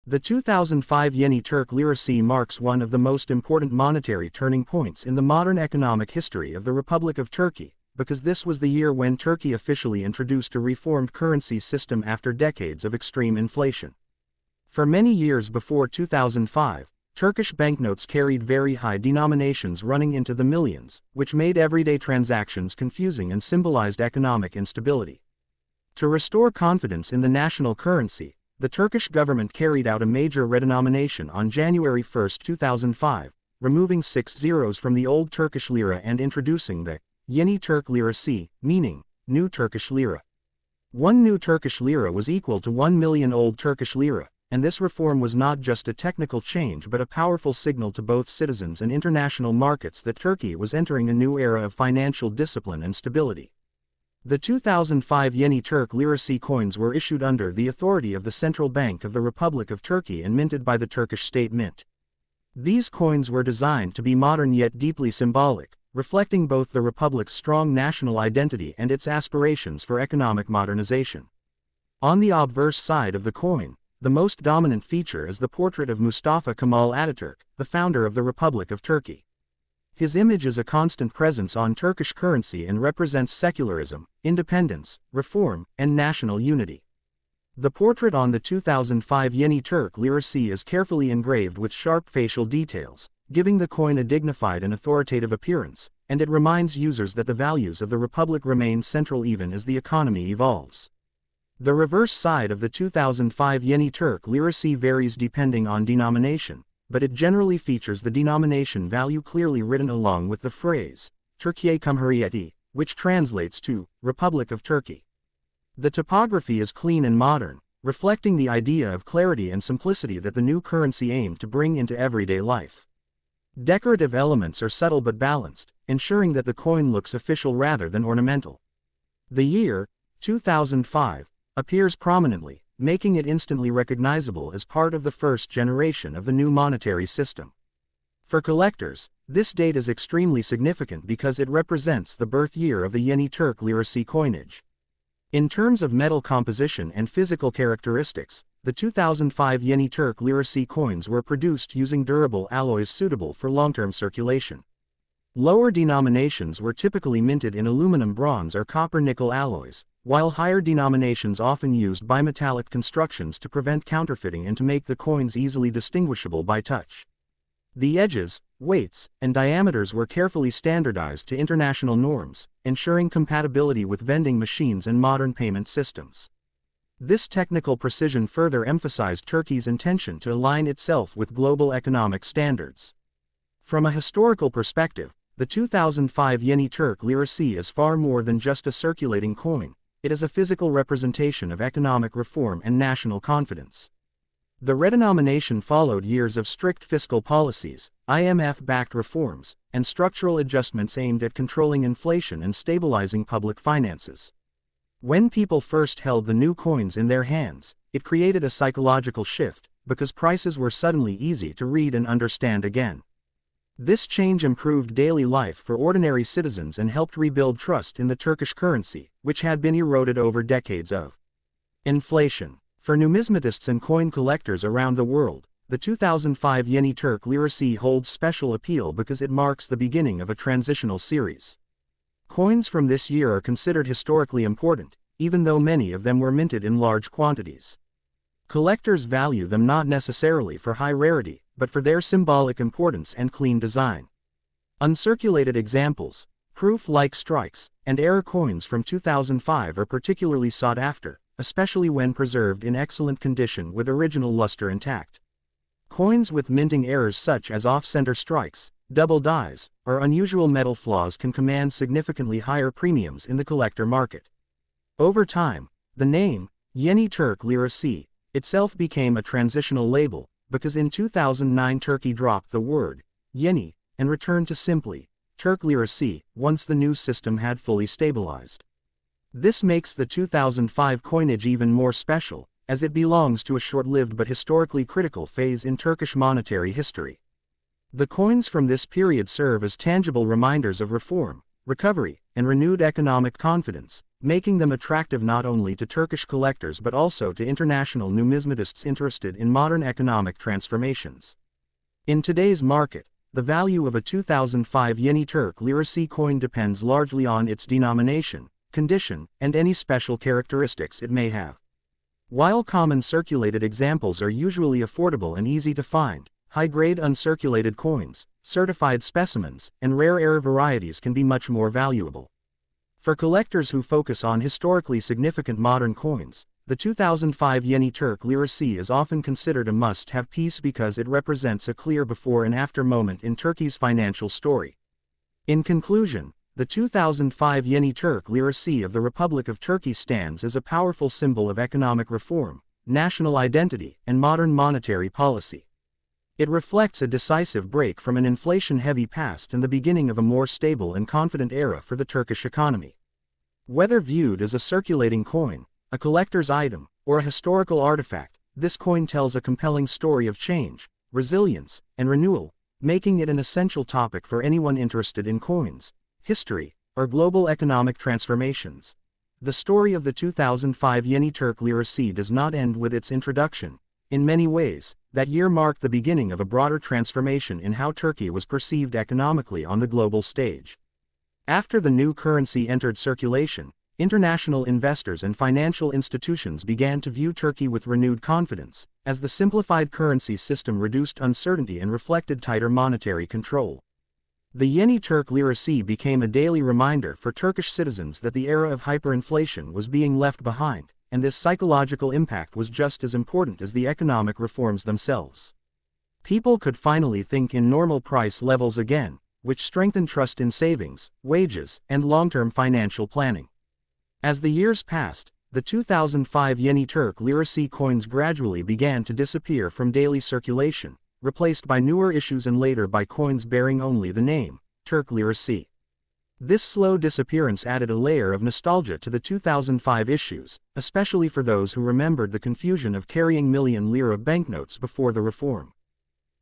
The 2005 Yeni Türk Lirası marks one of the most important monetary turning points in the modern economic history of the Republic of Turkey, because this was the year when Turkey officially introduced a reformed currency system after decades of extreme inflation. For many years before 2005, Turkish banknotes carried very high denominations running into the millions, which made everyday transactions confusing and symbolized economic instability. To restore confidence in the national currency, the Turkish government carried out a major redenomination on January 1, 2005, removing 6 zeros from the old Turkish lira and introducing the Yeni Türk Lirası, meaning new Turkish lira. One new Turkish lira was equal to 1 million old Turkish lira, and this reform was not just a technical change but a powerful signal to both citizens and international markets that Turkey was entering a new era of financial discipline and stability. The 2005 Yeni Türk Lirası coins were issued under the authority of the Central Bank of the Republic of Turkey and minted by the Turkish State Mint. These coins were designed to be modern yet deeply symbolic, reflecting both the Republic's strong national identity and its aspirations for economic modernization. On the obverse side of the coin, the most dominant feature is the portrait of Mustafa Kemal Ataturk, the founder of the Republic of Turkey. His image is a constant presence on Turkish currency and represents secularism, independence, reform, and national unity. The portrait on the 2005 Yeni Türk Lirası is carefully engraved with sharp facial details, giving the coin a dignified and authoritative appearance, and it reminds users that the values of the Republic remain central even as the economy evolves. The reverse side of the 2005 Yeni Türk Lirası varies depending on denomination, but it generally features the denomination value clearly written along with the phrase, Türkiye Cumhuriyeti, which translates to, Republic of Turkey. The typography is clean and modern, reflecting the idea of clarity and simplicity that the new currency aimed to bring into everyday life. Decorative elements are subtle but balanced, ensuring that the coin looks official rather than ornamental. The year, 2005, appears prominently, making it instantly recognizable as part of the first generation of the new monetary system. For collectors, this date is extremely significant because it represents the birth year of the Yeni Türk Lirası coinage. In terms of metal composition and physical characteristics, the 2005 Yeni Türk Lirası coins were produced using durable alloys suitable for long-term circulation. Lower denominations were typically minted in aluminum, bronze, or copper-nickel alloys, while higher denominations often used bimetallic constructions to prevent counterfeiting and to make the coins easily distinguishable by touch. The edges, weights, and diameters were carefully standardized to international norms, ensuring compatibility with vending machines and modern payment systems. This technical precision further emphasized Turkey's intention to align itself with global economic standards. From a historical perspective, the 2005 Yeni Türk Lirası is far more than just a circulating coin. It is a physical representation of economic reform and national confidence. The redenomination followed years of strict fiscal policies, IMF-backed reforms, and structural adjustments aimed at controlling inflation and stabilizing public finances. When people first held the new coins in their hands, it created a psychological shift, because prices were suddenly easy to read and understand again. This change improved daily life for ordinary citizens and helped rebuild trust in the Turkish currency, which had been eroded over decades of inflation. For numismatists and coin collectors around the world, the 2005 Yeni Türk Lirası holds special appeal because it marks the beginning of a transitional series. Coins from this year are considered historically important, even though many of them were minted in large quantities. Collectors value them not necessarily for high rarity, but for their symbolic importance and clean design. Uncirculated examples, proof-like strikes, and error coins from 2005 are particularly sought after, especially when preserved in excellent condition with original luster intact. Coins with minting errors such as off-center strikes, double dies, or unusual metal flaws can command significantly higher premiums in the collector market. Over time, the name, Yeni Türk Lirası, itself became a transitional label, because in 2009 Turkey dropped the word, Yeni, and returned to simply, Türk Lirası, once the new system had fully stabilized. This makes the 2005 coinage even more special, as it belongs to a short-lived but historically critical phase in Turkish monetary history. The coins from this period serve as tangible reminders of reform, recovery, and renewed economic confidence, making them attractive not only to Turkish collectors but also to international numismatists interested in modern economic transformations. In today's market, the value of a 2005 Yeni Türk Lirası coin depends largely on its denomination, condition, and any special characteristics it may have. While common circulated examples are usually affordable and easy to find, high-grade uncirculated coins, certified specimens, and rare air varieties can be much more valuable. For collectors who focus on historically significant modern coins, the 2005 Yeni Türk Lirası is often considered a must-have piece because it represents a clear before and after moment in Turkey's financial story. In conclusion, the 2005 Yeni Türk Lirası of the Republic of Turkey stands as a powerful symbol of economic reform, national identity, and modern monetary policy. It reflects a decisive break from an inflation-heavy past and the beginning of a more stable and confident era for the Turkish economy. Whether viewed as a circulating coin, a collector's item, or a historical artifact, this coin tells a compelling story of change, resilience, and renewal, making it an essential topic for anyone interested in coins, history, or global economic transformations. The story of the 2005 Yeni Türk Lirası does not end with its introduction. In many ways, that year marked the beginning of a broader transformation in how Turkey was perceived economically on the global stage. After the new currency entered circulation, international investors and financial institutions began to view Turkey with renewed confidence, as the simplified currency system reduced uncertainty and reflected tighter monetary control. The Yeni Türk Lirası became a daily reminder for Turkish citizens that the era of hyperinflation was being left behind, and this psychological impact was just as important as the economic reforms themselves. People could finally think in normal price levels again, which strengthened trust in savings, wages, and long-term financial planning. As the years passed, the 2005 Yeni Türk Lirası coins gradually began to disappear from daily circulation, replaced by newer issues and later by coins bearing only the name, Türk Lirası. This slow disappearance added a layer of nostalgia to the 2005 issues, especially for those who remembered the confusion of carrying million lira banknotes before the reform.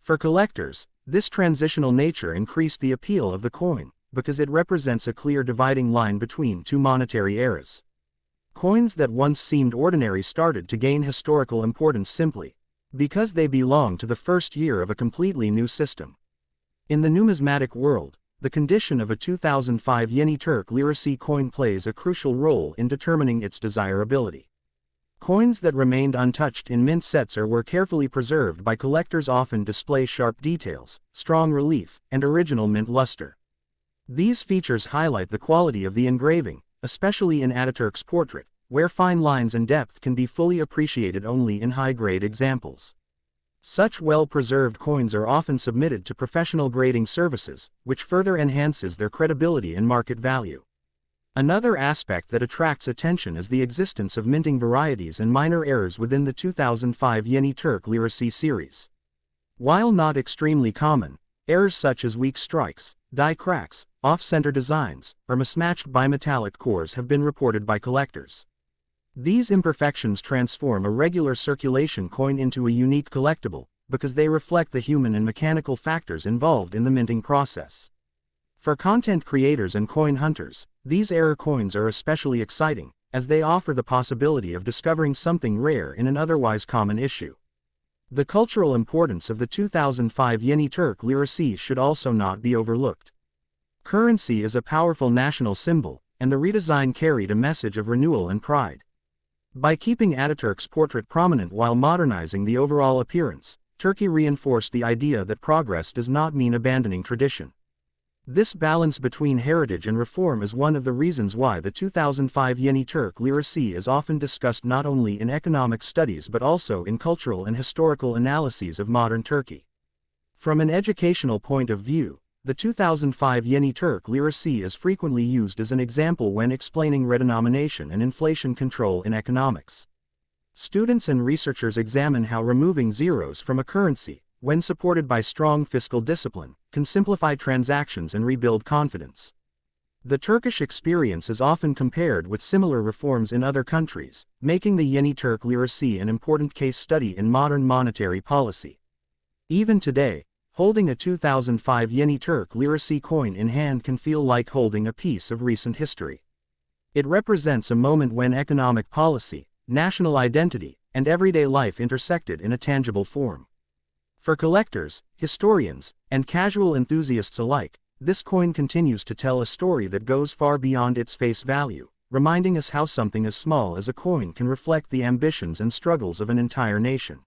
For collectors, this transitional nature increased the appeal of the coin, because it represents a clear dividing line between two monetary eras. Coins that once seemed ordinary started to gain historical importance simply because they belong to the first year of a completely new system. In the numismatic world, the condition of a 2005 Yeni Türk Lirası coin plays a crucial role in determining its desirability. Coins that remained untouched in mint sets or were carefully preserved by collectors often display sharp details, strong relief, and original mint luster. These features highlight the quality of the engraving, especially in Ataturk's portrait, where fine lines and depth can be fully appreciated only in high-grade examples. Such well-preserved coins are often submitted to professional grading services, which further enhances their credibility and market value. Another aspect that attracts attention is the existence of minting varieties and minor errors within the 2005 Yeni Türk Lirası series. While not extremely common, errors such as weak strikes, die cracks, off-center designs, or mismatched bimetallic cores have been reported by collectors. These imperfections transform a regular circulation coin into a unique collectible, because they reflect the human and mechanical factors involved in the minting process. For content creators and coin hunters, these error coins are especially exciting, as they offer the possibility of discovering something rare in an otherwise common issue. The cultural importance of the 2005 Yeni Türk Lirası should also not be overlooked. Currency is a powerful national symbol, and the redesign carried a message of renewal and pride. By keeping Ataturk's portrait prominent while modernizing the overall appearance, Turkey reinforced the idea that progress does not mean abandoning tradition. This balance between heritage and reform is one of the reasons why the 2005 Yeni Türk Lirası is often discussed not only in economic studies but also in cultural and historical analyses of modern Turkey. From an educational point of view, the 2005 Yeni Türk Lirası is frequently used as an example when explaining redenomination and inflation control in economics. Students and researchers examine how removing zeros from a currency, when supported by strong fiscal discipline, can simplify transactions and rebuild confidence. The Turkish experience is often compared with similar reforms in other countries, making the Yeni Türk Lirası an important case study in modern monetary policy. Even today, holding a 2005 Yeni Türk Lirası coin in hand can feel like holding a piece of recent history. It represents a moment when economic policy, national identity, and everyday life intersected in a tangible form. For collectors, historians, and casual enthusiasts alike, this coin continues to tell a story that goes far beyond its face value, reminding us how something as small as a coin can reflect the ambitions and struggles of an entire nation.